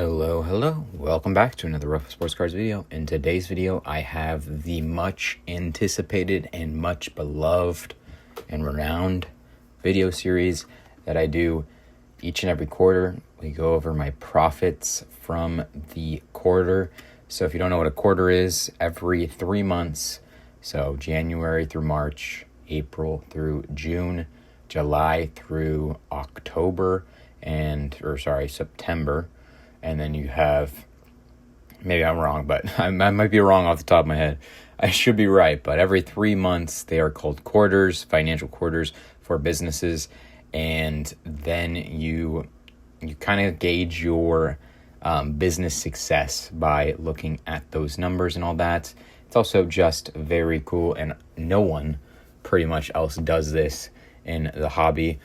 Hello. Welcome back to another Ruffa Sports Cards video. In today's video, I have the much anticipated and much beloved and renowned video series that I do each and every quarter. We go over my profits from the quarter. So if you don't know what a quarter is, every 3 months, so January through March, April through June, July through October, September. And then you have, maybe I'm wrong, but I might be wrong off the top of my head. I should be right, but every 3 months they are called quarters, financial quarters for businesses. And then you kind of gauge your business success by looking at those numbers and all that. It's also just very cool, and no one pretty much else does this in the hobby.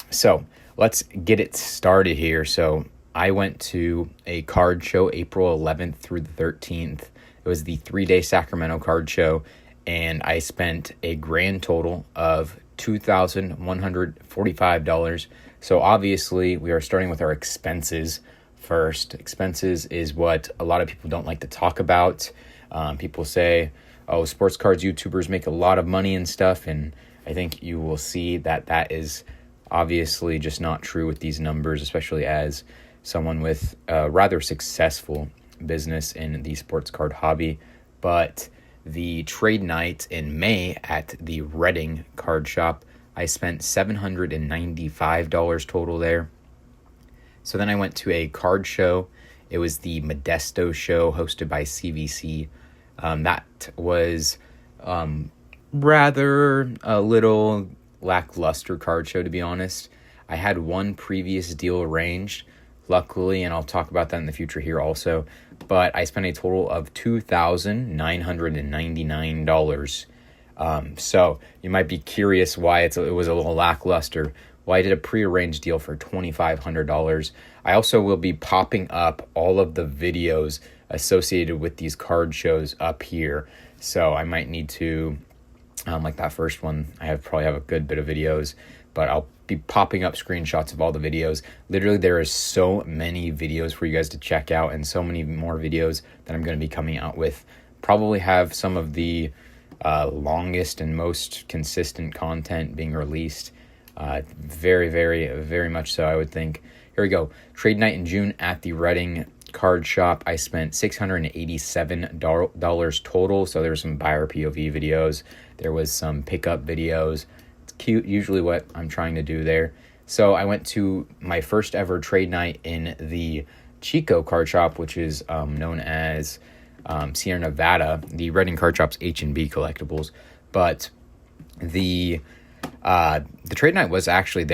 So let's get it started here. So I went to a card show April 11th through the 13th. It was the 3-day Sacramento card show, and I spent a grand total of $2,145. So obviously, we are starting with our expenses first. Expenses is what a lot of people don't like to talk about. People say, oh, sports cards YouTubers make a lot of money and stuff, and I think you will see that that is obviously just not true with these numbers, especially as someone with a rather successful business in the sports card hobby. But the trade night in May at the Reading card shop, I spent $795 total there. So then I went to a card show. It was the Modesto show hosted by CVC. That was rather a little lackluster card show, to be honest. I had one previous deal arranged, luckily, and I'll talk about that in the future here also, but I spent a total of $2,999. So you might be curious why it was a little lackluster. Well, I did a pre-arranged deal for $2,500. I also will be popping up all of the videos associated with these card shows up here. So I might need to, like that first one, I probably have a good bit of videos, but I'll be popping up screenshots of all the videos. Literally, there is so many videos for you guys to check out, and so many more videos that I'm going to be coming out with. Probably have some of the longest and most consistent content being released. Very, very, very much so, I would think. Here we go. Trade night in June at the Reading card shop. I spent $687 total. So there were some buyer POV videos. There was some pickup videos. It's cute, usually what I'm trying to do there. So I went to my first ever trade night in the Chico card shop, which is known as Sierra Nevada, the Reading card shop's H&B collectibles. But the trade night was actually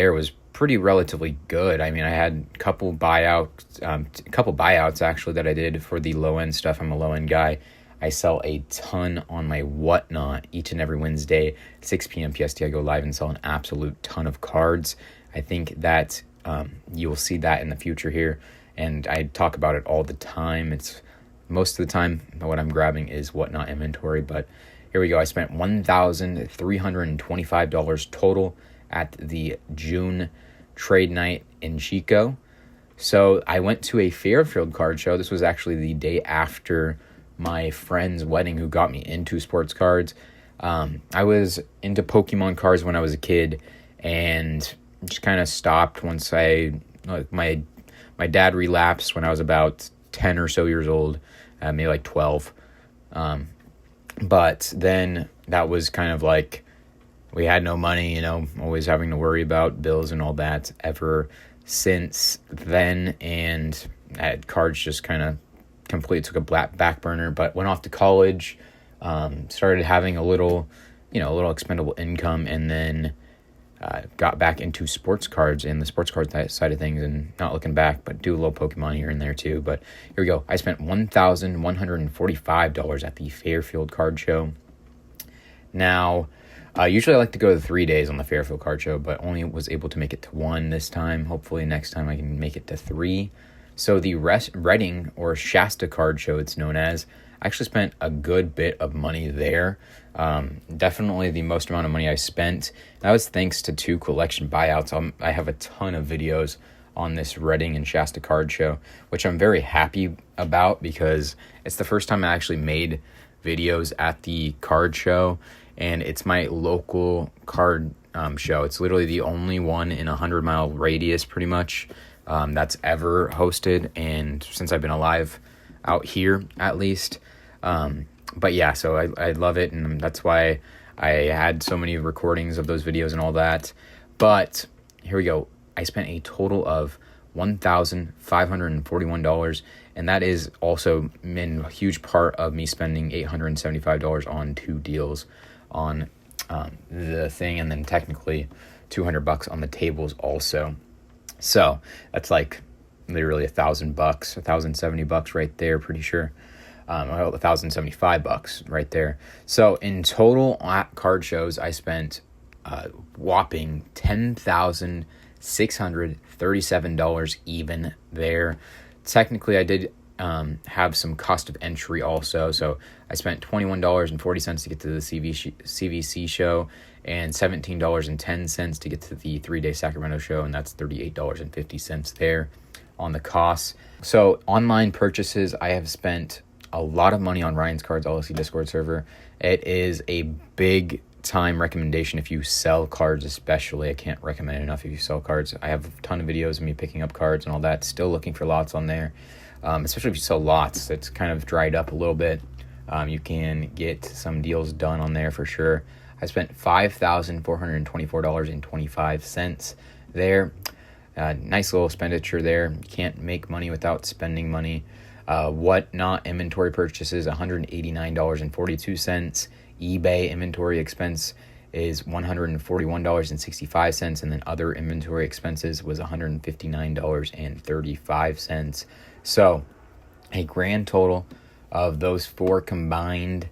pretty relatively good. I mean, I had a couple buyouts actually that I did for the low end stuff. I'm a low end guy. I sell a ton on my Whatnot each and every Wednesday, 6 p.m. PST. I go live and sell an absolute ton of cards. I think that you will see that in the future here, and I talk about it all the time. It's most of the time what I'm grabbing is Whatnot inventory, but here we go. I spent $1,325 total at the June trade night in Chico. So I went to a Fairfield card show. This was actually the day after my friend's wedding who got me into sports cards. I was into Pokemon cards when I was a kid, and just kind of stopped once my dad relapsed when I was about 10 or so years old, maybe like 12. But then that was kind of like, we had no money, always having to worry about bills and all that ever since then. And cards just kind of completely took a back burner, but went off to college, started having a little expendable income, and then got back into sports cards and the sports card side of things, and not looking back, but do a little Pokemon here and there too. But here we go. I spent $1,145 at the Fairfield card show. Now, usually I like to go to 3 days on the Fairfield card show, but only was able to make it to 1 this time. Hopefully next time I can make it to 3. So the Reading or Shasta card show, it's known as, I actually spent a good bit of money there. Definitely the most amount of money I spent. That was thanks to 2 collection buyouts. I have a ton of videos on this Reading and Shasta card show, which I'm very happy about because it's the first time I actually made videos at the card show, and it's my local card show. It's literally the only one in 100-mile radius pretty much that's ever hosted, and since I've been alive out here at least. But yeah, so I love it, and that's why I had so many recordings of those videos and all that. But here we go. I spent a total of $1,541, and that is also in a huge part of me spending $875 on 2 deals on the thing, and then technically $200 on the tables also. So that's like literally $1,000, $1,070 right there, pretty sure. Well, $1,075 right there. So in total at card shows, I spent whopping $10,637 even there. Technically, I did have some cost of entry also. So I spent $21.40 to get to the CVC show and $17.10 to get to the 3-day Sacramento show, and that's $38.50 there on the costs. So online purchases, I have spent a lot of money on Ryan's Cards LLC Discord server. It is a big time recommendation if you sell cards, especially. I can't recommend it enough if you sell cards. I have a ton of videos of me picking up cards and all that. Still looking for lots on there, especially if you sell lots. It's kind of dried up a little bit. You can get some deals done on there for sure. I spent $5,424.25 there. Nice little expenditure there. You can't make money without spending money. Whatnot inventory purchases, $189.42. eBay inventory expense is $141.65, and then other inventory expenses was $159.35. So a grand total of those 4 combined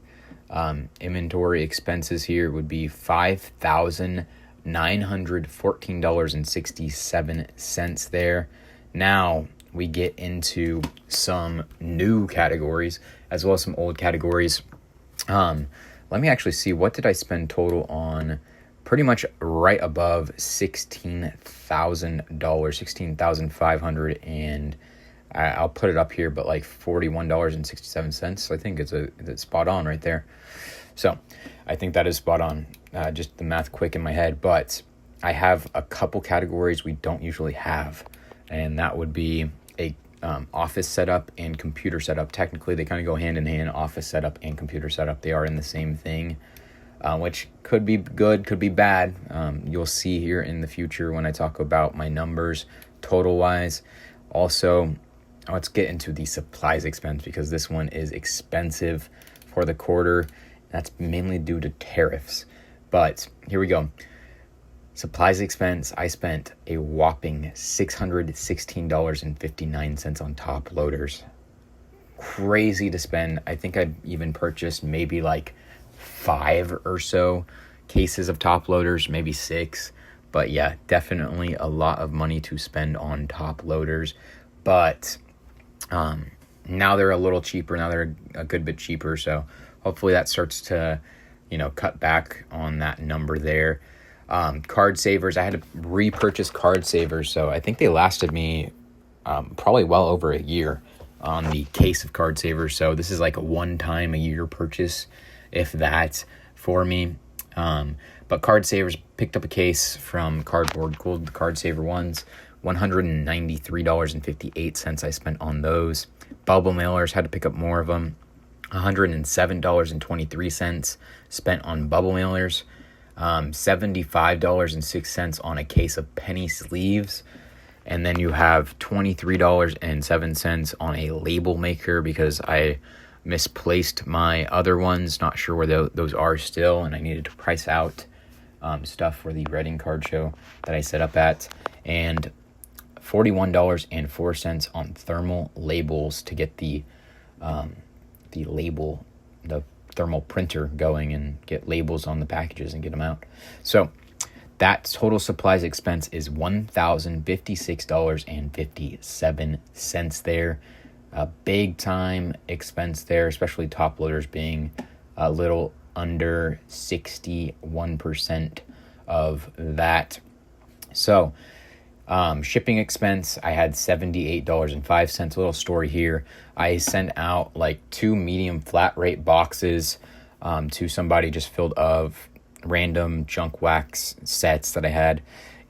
inventory expenses here would be $5,914.67 there. Now we get into some new categories as well as some old categories. Let me actually see, what did I spend total on? Pretty much right above $16,000, $16,500, and I'll put it up here, but like $41.67. So I think it's spot on right there. So I think that is spot on. Just the math quick in my head, but I have a couple categories we don't usually have, and that would be a office setup and computer setup. Technically, they kind of go hand in hand. Office setup and computer setup, they are in the same thing, which could be good, could be bad. You'll see here in the future when I talk about my numbers total wise. Also, let's get into the supplies expense, because this one is expensive for the quarter. That's mainly due to tariffs. But here we go. Supplies expense, I spent a whopping $616.59 on top loaders. Crazy to spend. I think I even purchased maybe like 5 or so cases of top loaders, maybe 6. But yeah, definitely a lot of money to spend on top loaders. But now they're a little cheaper. Now they're a good bit cheaper. So hopefully that starts to, cut back on that number there. Card savers, I had to repurchase card savers, so I think they lasted me probably well over a year on the case of card savers. So this is like a one-time a year purchase, if that, for me. But card savers, picked up a case from Cardboard Gold, the card saver ones, $193.58 I spent on those. Bubble mailers, had to pick up more of them, $107.23 spent on bubble mailers. $75.06 on a case of penny sleeves, and then you have $23.07 on a label maker, because I misplaced my other ones, not sure where those are still, and I needed to price out stuff for the Reading card show that I set up at, and $41.04 on thermal labels to get the thermal printer going and get labels on the packages and get them out. So that total supplies expense is $1,056.57 there. A big time expense there, especially top loaders being a little under 61% of that. So Shipping expense, I had $78.05. A little story here. I sent out like 2 medium flat rate boxes to somebody just filled of random junk wax sets that I had.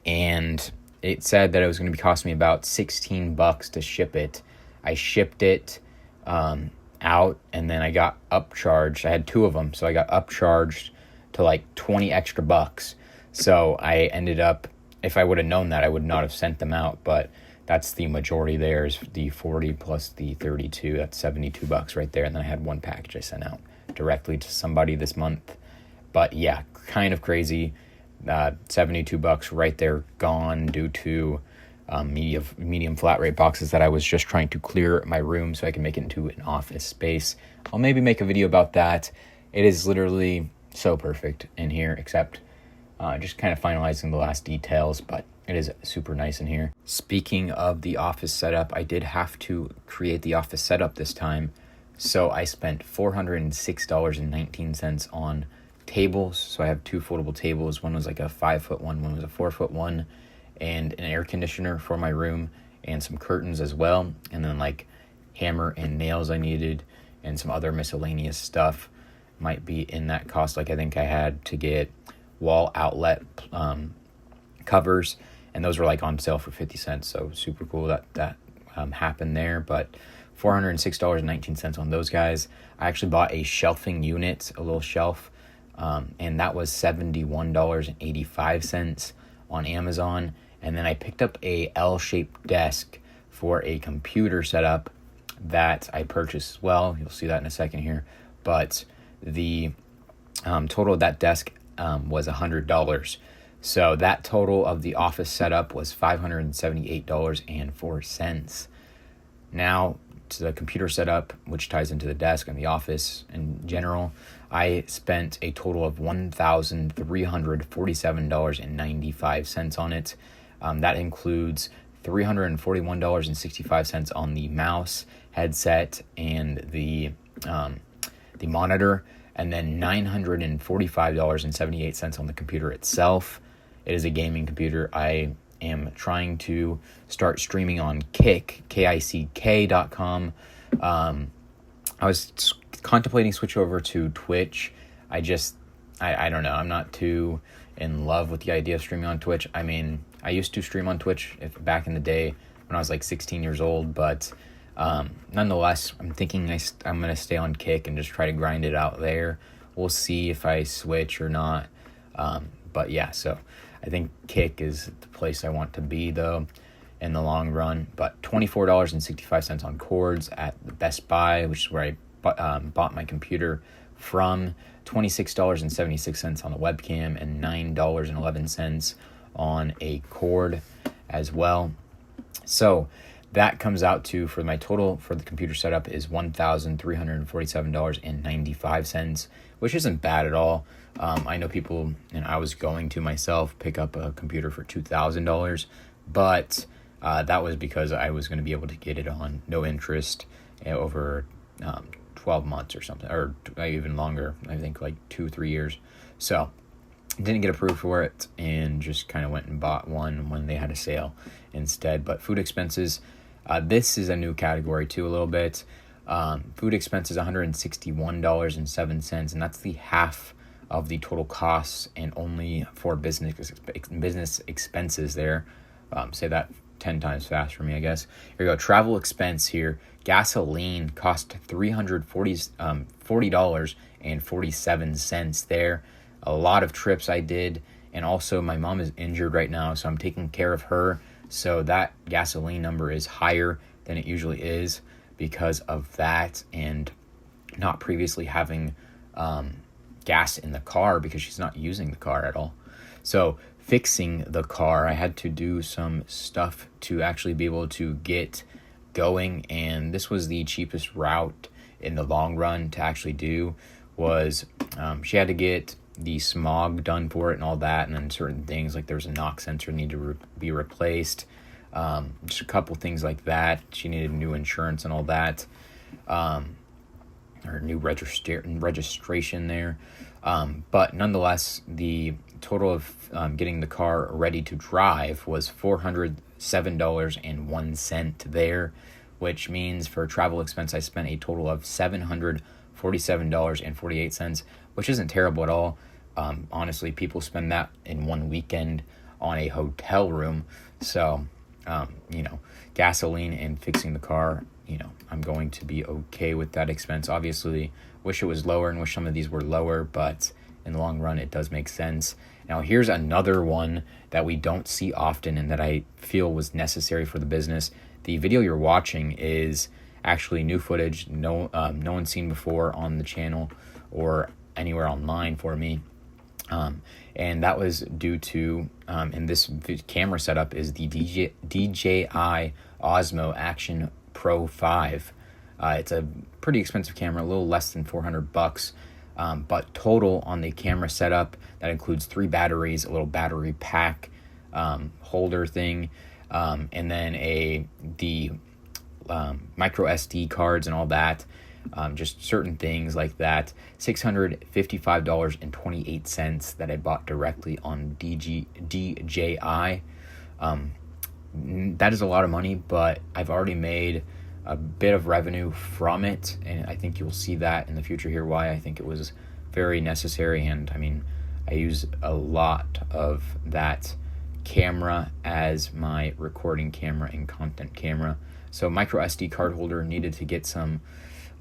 And it said that it was going to be costing me about $16 to ship it. I shipped it out, and then I got upcharged. I had 2 of them, so I got upcharged to like 20 extra bucks. So I ended up, if I would have known that, I would not have sent them out, but that's the majority there is the 40 plus the 32. That's $72 right there. And then I had 1 package I sent out directly to somebody this month. But yeah, kind of crazy. $72 right there gone due to medium flat rate boxes that I was just trying to clear my room so I can make it into an office space. I'll maybe make a video about that. It is literally so perfect in here, except just kind of finalizing the last details, but it is super nice in here. Speaking of the office setup, I did have to create the office setup this time. So I spent $406.19 on tables. So I have 2 foldable tables. One was like a 5-foot one was a 4-foot one, and an air conditioner for my room, and some curtains as well. And then like hammer and nails I needed, and some other miscellaneous stuff might be in that cost. Like I think I had to get wall outlet covers, and those were like on sale for 50 cents. So super cool that happened there. But $406.19 on those guys. I actually bought a shelving unit, a little shelf, and that was $71.85 on Amazon. And then I picked up a L-shaped desk for a computer setup that I purchased as well. You'll see that in a second here. But the total of that desk was $100. So that total of the office setup was $578.04. Now to the computer setup, which ties into the desk and the office in general, I spent a total of $1,347.95 on it. That includes $341.65 on the mouse, headset, and the monitor, and then $945.78 on the computer itself. It is a gaming computer. I am trying to start streaming on kick.com. I was contemplating switch over to Twitch. I don't know. I'm not too in love with the idea of streaming on Twitch. I mean, I used to stream on Twitch back in the day when I was like 16 years old, but nonetheless, I'm thinking I'm going to stay on Kick and just try to grind it out there. We'll see if I switch or not. But yeah, so I think Kick is the place I want to be, though, in the long run. But $24.65 on cords at the Best Buy, which is where I bought my computer from. $26.76 on the webcam, and $9.11 on a cord as well. So that comes out to, for my total for the computer setup, is $1,347.95, which isn't bad at all. I know people, and I was going to myself pick up a computer for $2,000, but that was because I was going to be able to get it on no interest over 12 months or something, or even longer, I think like 2-3 years. So didn't get approved for it, and just kind of went and bought one when they had a sale instead. But food expenses, this is a new category too a little bit. Food expenses, $161.07, and that's the half of the total costs, and only for business expenses there. Say that 10 times fast for me, I guess. Here we go. Travel expense here. Gasoline cost $40.47 there. A lot of trips I did, and also my mom is injured right now, so I'm taking care of her. So that gasoline number is higher than it usually is because of that, and not previously having gas in the car because she's not using the car at all. So fixing the car, I had to do some stuff to actually be able to get going, and this was the cheapest route in the long run to actually do. Was she had to get the smog done for it and all that, and then certain things like there was a knock sensor needed to be replaced, just a couple things like that. She needed new insurance and all that, or new registration there, but nonetheless the total of getting the car ready to drive was $407.01 there, which means for travel expense, I spent a total of $747.48, which isn't terrible at all. Honestly, people spend that in one weekend on a hotel room. So, gasoline and fixing the car, I'm going to be okay with that expense. Obviously, wish it was lower and wish some of these were lower, but in the long run, it does make sense. Now, here's another one that we don't see often and that I feel was necessary for the business. The video you're watching is actually new footage, no one's seen before on the channel or anywhere online for me. And that was due to, and this camera setup is the DJI Osmo Action Pro 5. It's a pretty expensive camera, a little less than $400. But total on the camera setup, that includes 3 batteries, a little battery pack holder thing, and then the micro SD cards and all that, just certain things like that. $655.28 that I bought directly on DJI. That is a lot of money, but I've already made a bit of revenue from it, and I think you'll see that in the future here why I think it was very necessary. And I mean, I use a lot of that camera as my recording camera and content camera. So micro SD card holder, needed to get some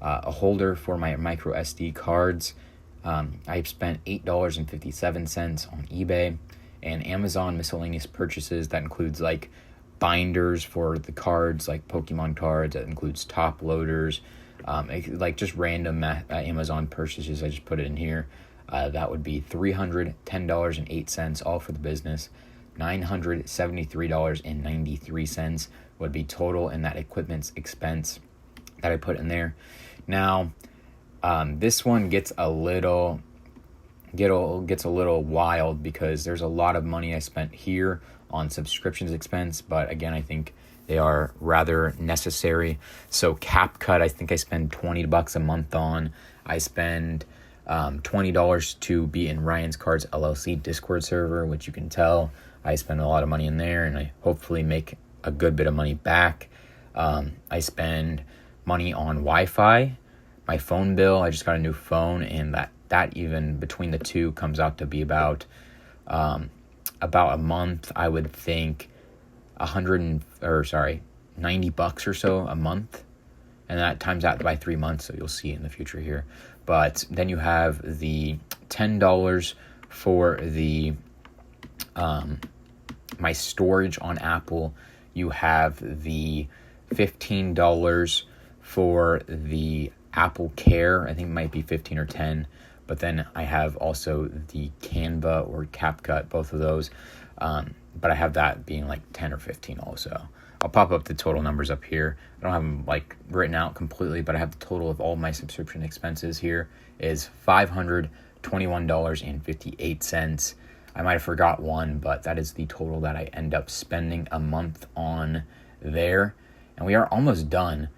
a holder for my micro SD cards. I spent $8.57 on eBay and Amazon miscellaneous purchases. That includes like binders for the cards, like Pokemon cards. That includes top loaders, like just random Amazon purchases. I just put it in here. That would be $310.08, all for the business. $973.93 would be total in that equipment's expense that I put in there. Now, this one gets a little wild because there's a lot of money I spent here on subscriptions expense, but again, I think they are rather necessary. So CapCut, I think I spend $20 a month on. I spend $20 to be in Ryan's Cards LLC Discord server, which you can tell I spend a lot of money in there, and I hopefully make a good bit of money back. I spend money on Wi-Fi, my phone bill. I just got a new phone, and that even between the two comes out to be about a month. I would think $90 or so a month, and that times out by 3 months. So you'll see in the future here. But then you have the $10 for the my storage on Apple. You have the $15 for the Apple Care. I think it might be 15 or 10. But then I have also the Canva or CapCut, both of those. But I have that being like 10 or 15 also. I'll pop up the total numbers up here. I don't have them like written out completely, but I have the total of all my subscription expenses here is $521.58. I might have forgot one, but that is the total that I end up spending a month on there. And we are almost done.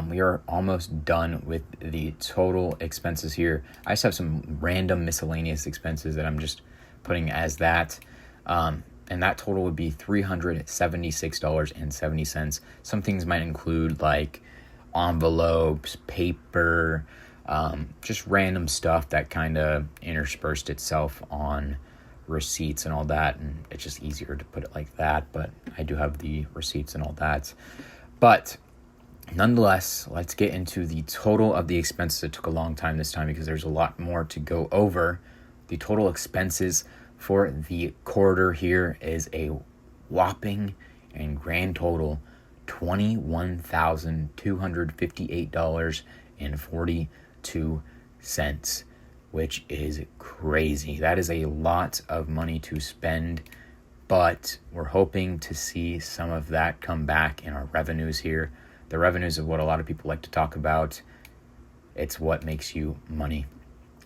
We are almost done with the total expenses here. I just have some random miscellaneous expenses that I'm just putting as that. And that total would be $376.70. Some things might include like envelopes, paper, just random stuff that kind of interspersed itself on receipts and all that. And it's just easier to put it like that. But I do have the receipts and all that. But nonetheless, let's get into the total of the expenses. It took a long time this time because there's a lot more to go over. The total expenses for the quarter here is a whopping and grand total $21,258.42, which is crazy. That is a lot of money to spend, but we're hoping to see some of that come back in our revenues here. The revenues is what a lot of people like to talk about. It's what makes you money.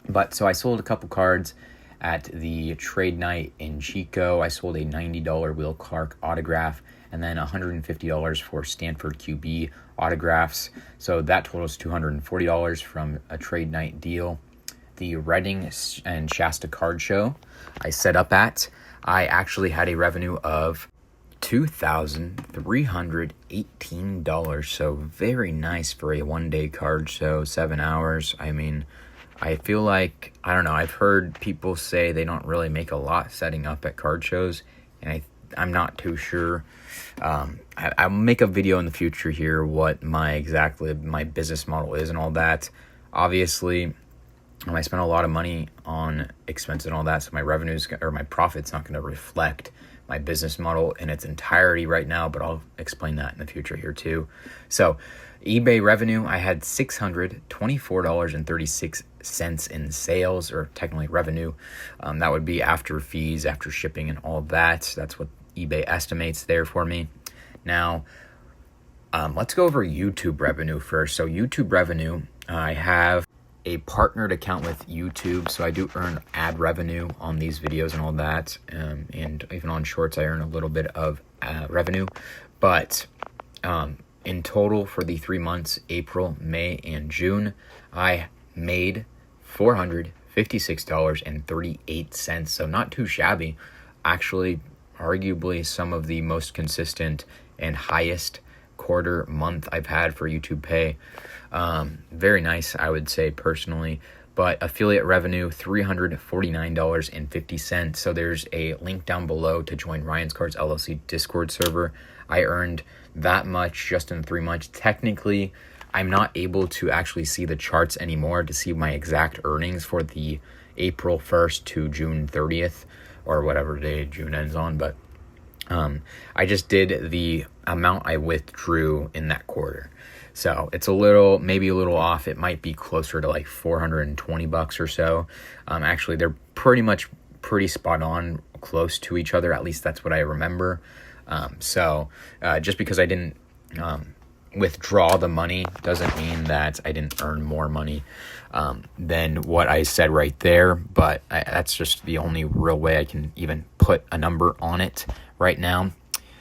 But so I sold a couple cards at the trade night in Chico. I sold a $90 Will Clark autograph and then $150 for Stanford QB autographs. So that totals $240 from a trade night deal. the Reading and Shasta card show I set up at, I actually had a revenue of $2,318. So very nice for a one-day card show, 7 hours. I mean, I feel like, I don't know, I've heard people say they don't really make a lot setting up at card shows, and I'm not too sure. I'll make a video in the future here what my business model is and all that. Obviously, I spend a lot of money on expenses and all that, so my revenues or my profit's not going to reflect my business model in its entirety right now, but I'll explain that in the future here too. So eBay revenue, I had $624.36 in sales, or technically revenue. That would be after fees, after shipping and all that. That's what eBay estimates there for me. Now, let's go over YouTube revenue first. So YouTube revenue, I have a partnered account with YouTube, so I do earn ad revenue on these videos and all that, and even on shorts I earn a little bit of revenue. But in total for the 3 months, April, May, and June, I made $456.38, so not too shabby. Actually, arguably some of the most consistent and highest quarter month I've had for YouTube Pay. Very nice, I would say personally. But affiliate revenue, $349.50. So there's a link down below to join Ryan's Cards LLC Discord server. I earned that much just in 3 months. Technically, I'm not able to actually see the charts anymore to see my exact earnings for the April 1st to June 30th, or whatever day June ends on. But I just did the amount I withdrew in that quarter. So it's maybe a little off. It might be closer to like $420 or so. Actually, they're pretty spot on, close to each other. At least that's what I remember. So just because I didn't withdraw the money doesn't mean that I didn't earn more money than what I said right there. But that's just the only real way I can even put a number on it right now.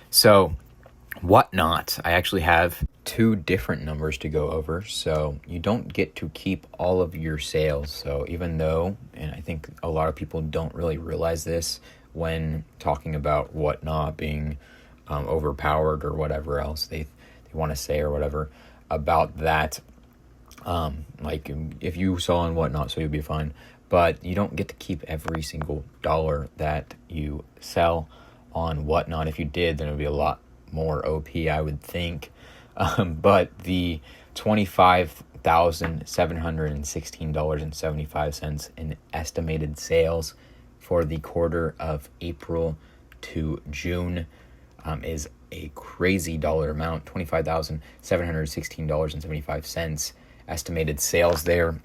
So Whatnot, I actually have 2 different numbers to go over. So you don't get to keep all of your sales. So even though, and I think a lot of people don't really realize this when talking about Whatnot being overpowered or whatever else they want to say or whatever about that. Like if you sell on Whatnot, so you'll be fine. But you don't get to keep every single dollar that you sell on Whatnot. If you did, then it would be a lot more OP, I would think. But the $25,716.75 in estimated sales for the quarter of April to June is a crazy dollar amount. $25,716.75 estimated sales there.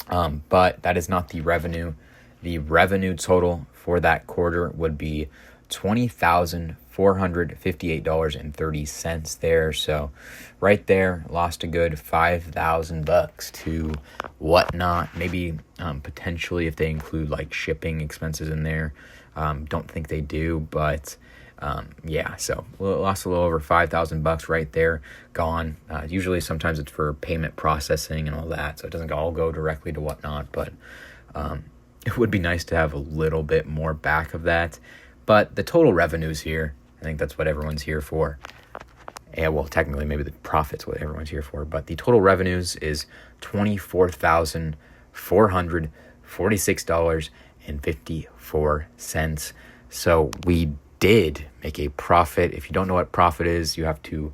But that is not the revenue. The revenue total for that quarter would be $20,458.30 there. So right there, lost a good $5,000 to Whatnot. Maybe potentially if they include like shipping expenses in there. Don't think they do, but yeah, so lost a little over $5,000 right there, gone. Usually sometimes it's for payment processing and all that, so it doesn't all go directly to Whatnot, but it would be nice to have a little bit more back of that. But the total revenues here, I think that's what everyone's here for. Yeah, well, technically maybe the profit's what everyone's here for, but the total revenues is $24,446.54. So we did make a profit. If you don't know what profit is, you have to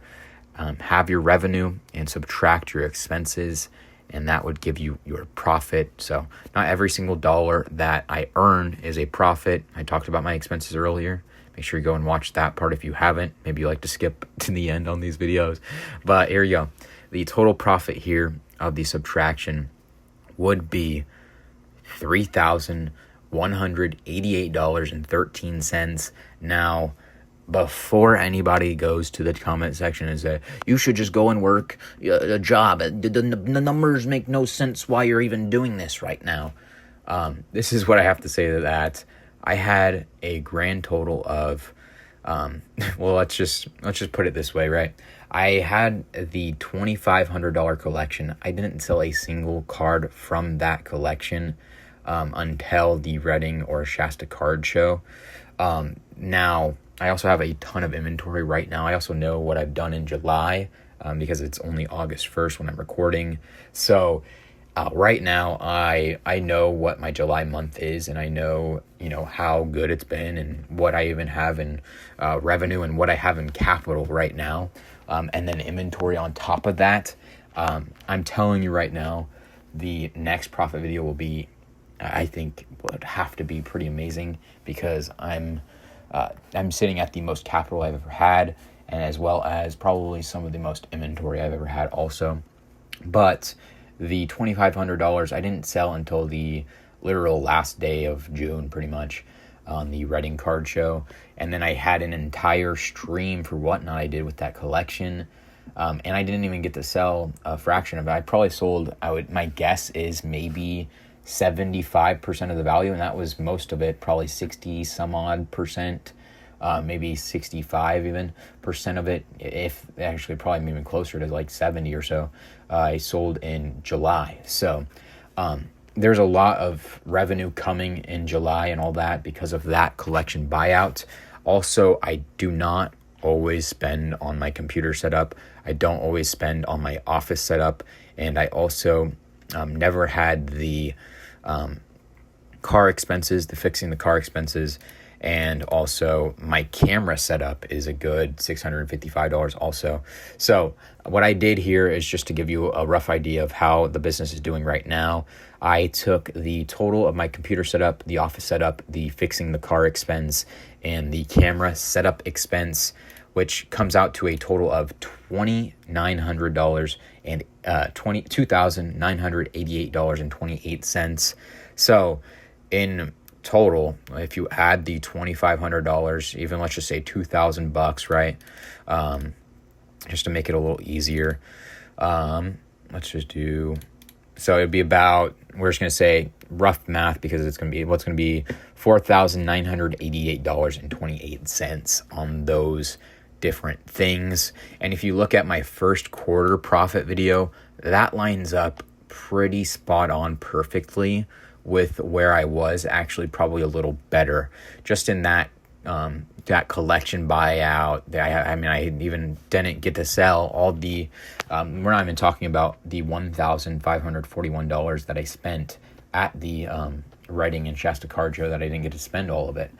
have your revenue and subtract your expenses, and that would give you your profit. So not every single dollar that I earn is a profit. I talked about my expenses earlier. Make sure you go and watch that part if you haven't. Maybe you like to skip to the end on these videos. But here you go. The total profit here of the subtraction would be $3,188.13. Now, before anybody goes to the comment section and say, you should just go and work a job. The numbers make no sense why you're even doing this right now. This is what I have to say to that. I had a grand total of, well, let's just put it this way, right? I had the $2,500 collection. I didn't sell a single card from that collection until the Reading or Shasta card show. Now, I also have a ton of inventory right now. I also know what I've done in July because it's only August 1st when I'm recording. So right now, I know what my July month is, and I know, how good it's been and what I even have in revenue and what I have in capital right now. And then inventory on top of that. I'm telling you right now, the next profit video will be, I think, would have to be pretty amazing because I'm sitting at the most capital I've ever had, and as well as probably some of the most inventory I've ever had also. But the $2,500 I didn't sell until the literal last day of June, pretty much, on the Reading card show. And then I had an entire stream for Whatnot I did with that collection. And I didn't even get to sell a fraction of it. I probably sold, my guess is maybe 75% of the value, and that was most of it, probably 60 some odd percent, maybe 65 even percent of it, if actually probably even closer to like 70 or so, I sold in July. So there's a lot of revenue coming in July and all that because of that collection buyout. Also, I do not always spend on my computer setup. I don't always spend on my office setup. And I also never had the car expenses, the fixing the car expenses. And also my camera setup is a good $655 also. So what I did here is just to give you a rough idea of how the business is doing right now. I took the total of my computer setup, the office setup, the fixing the car expense, and the camera setup expense, which comes out to a total of $2,900 and $2,988.28. So in total, if you add the $2,500, even let's just say $2,000, right? Just to make it a little easier. Let's just do, so it'd be about, we're just going to say rough math because it's going to be, what's going to be $4,988.28 on those different things. And if you look at my first quarter profit video, that lines up pretty spot on perfectly with where I was, actually probably a little better, just in that that collection buyout. I even didn't get to sell all the, we're not even talking about the $1,541 that I spent at the Reading and Shasta card show that I didn't get to spend all of it.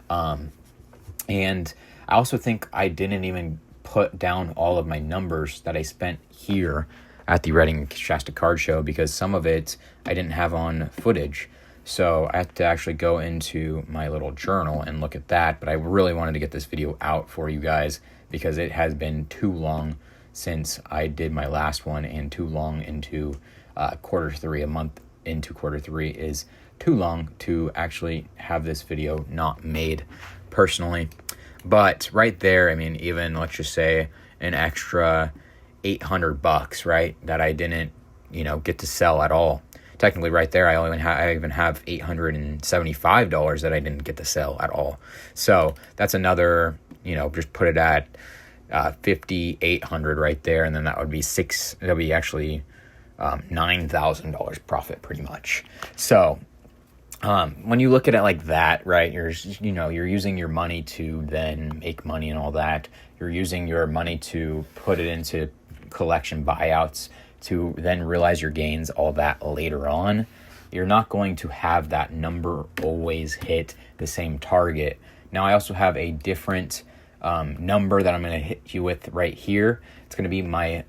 And I also think I didn't even put down all of my numbers that I spent here at the Reading and Shasta card show because some of it I didn't have on footage. So I have to actually go into my little journal and look at that. But I really wanted to get this video out for you guys because it has been too long since I did my last one, and too long into quarter three. A month into quarter three is too long to actually have this video not made personally. But right there, I mean, even let's just say an extra $800, right, that I didn't, get to sell at all. Technically, right there, I even have $875 that I didn't get to sell at all. So that's another, just put it at $5,800 right there, and then that would be actually $9,000 profit pretty much. So when you look at it like that, right, you're using your money to then make money and all that. You're using your money to put it into collection buyouts to then realize your gains, all that later on. You're not going to have that number always hit the same target. Now, I also have a different number that I'm going to hit you with right here. It's going to be my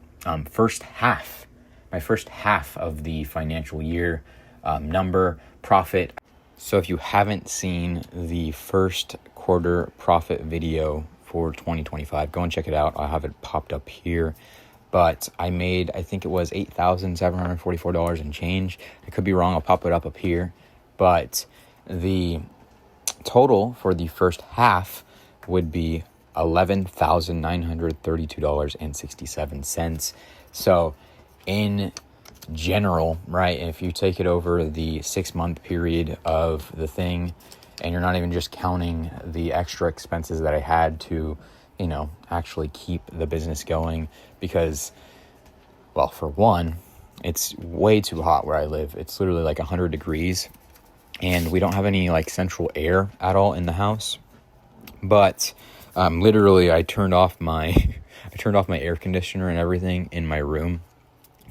first half of the financial year number profit. So if you haven't seen the first quarter profit video for 2025, go and check it out. I'll have it popped up here. But I made, I think it was $8,744 and change. I could be wrong. I'll pop it up here. But the total for the first half would be $11,932.67. So in general, right, if you take it over the 6-month period of the thing, and you're not even just counting the extra expenses that I had to actually keep the business going because, well, for one, it's way too hot where I live. It's literally like 100 degrees and we don't have any like central air at all in the house. But literally I turned off my air conditioner and everything in my room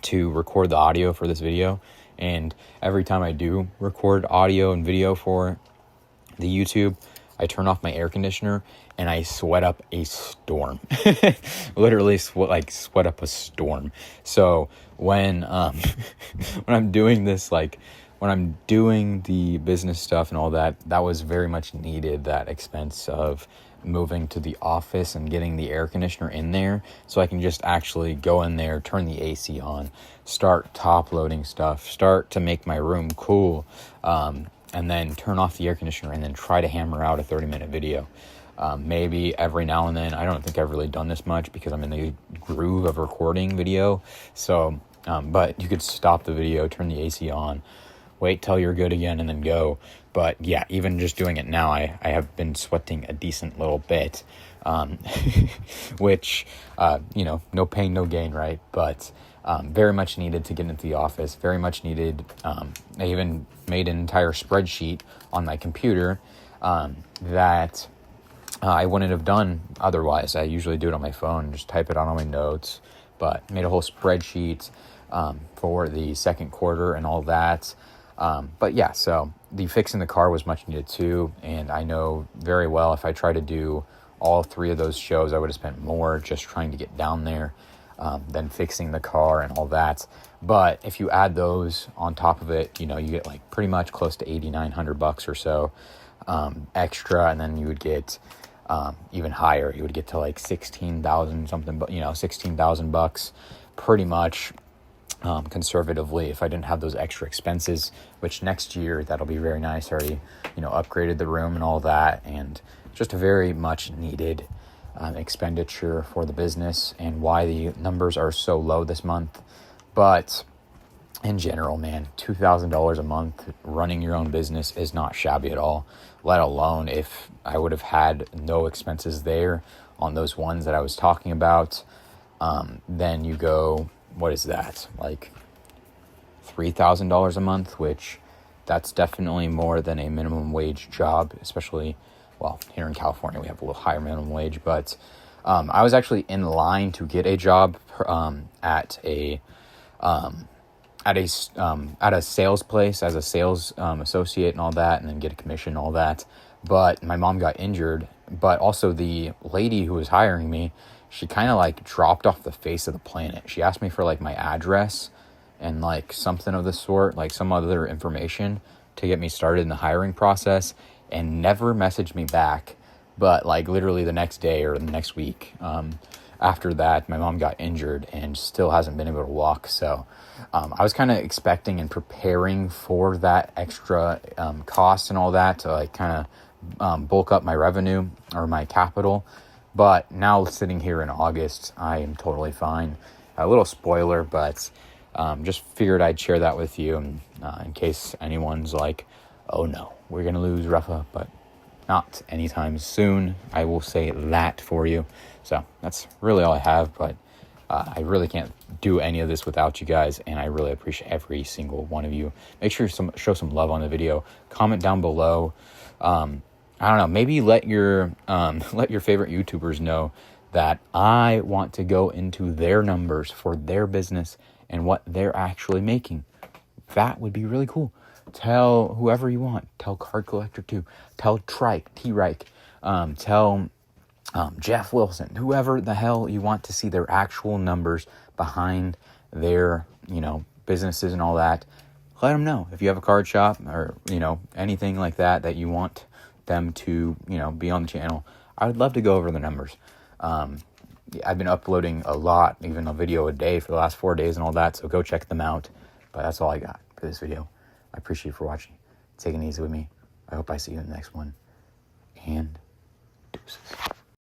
to record the audio for this video. And every time I do record audio and video for the YouTube, I turn off my air conditioner and I sweat up a storm. Literally sweat up a storm. So when when I'm doing this, like when I'm doing the business stuff and all that, that was very much needed, that expense of moving to the office and getting the air conditioner in there so I can just actually go in there, turn the AC on, start top loading stuff, start to make my room cool, and then turn off the air conditioner and then try to hammer out a 30-minute video. Maybe every now and then. I don't think I've really done this much because I'm in the groove of recording video. So, but you could stop the video, turn the AC on, wait till you're good again, and then go. But yeah, even just doing it now, I have been sweating a decent little bit, which, no pain, no gain, right? But very much needed to get into the office, very much needed. I even made an entire spreadsheet on my computer that I wouldn't have done otherwise. I usually do it on my phone, just type it out on my notes, but made a whole spreadsheet for the second quarter and all that. But yeah, so the fixing the car was much needed too. And I know very well if I tried to do all three of those shows, I would have spent more just trying to get down there than fixing the car and all that. But if you add those on top of it, you get like pretty much close to $8,900 or so extra. And then you would get even higher. You would get to like 16,000 something, but $16,000 pretty much. Conservatively, if I didn't have those extra expenses, which next year that'll be very nice. I already, upgraded the room and all that, and just a very much needed expenditure for the business and why the numbers are so low this month. But in general, man, $2,000 a month running your own business is not shabby at all, let alone if I would have had no expenses there on those ones that I was talking about. Then you go, what is that? Like $3,000 a month, which that's definitely more than a minimum wage job, especially, well, here in California, we have a little higher minimum wage, but I was actually in line to get a job at a sales place as a sales associate and all that, and then get a commission and all that. But my mom got injured, but also the lady who was hiring me, she kind of like dropped off the face of the planet. She asked me for like my address and like something of the sort, like some other information to get me started in the hiring process, and never messaged me back. But like literally the next day or the next week after that, my mom got injured and still hasn't been able to walk. So I was kind of expecting and preparing for that extra cost and all that to like kind of bulk up my revenue or my capital. But now sitting here in August, I am totally fine. A little spoiler, but just figured I'd share that with you in case anyone's like, oh no, we're going to lose Ruffa, but not anytime soon. I will say that for you. So that's really all I have, but I really can't do any of this without you guys, and I really appreciate every single one of you. Make sure you show some love on the video. Comment down below. I don't know, maybe let your favorite YouTubers know that I want to go into their numbers for their business and what they're actually making. That would be really cool. Tell whoever you want. Tell Card Collector 2. Tell T-Reich. Tell Jeff Wilson. Whoever the hell you want to see their actual numbers behind their, businesses and all that. Let them know. If you have a card shop or, anything like that you want them to, be on the channel, I would love to go over the numbers. I've been uploading a lot, even a video a day for the last 4 days and all that, so go check them out. But that's all I got for this video. I appreciate you for watching. Take it easy with me. I hope I see you in the next one. And deuces.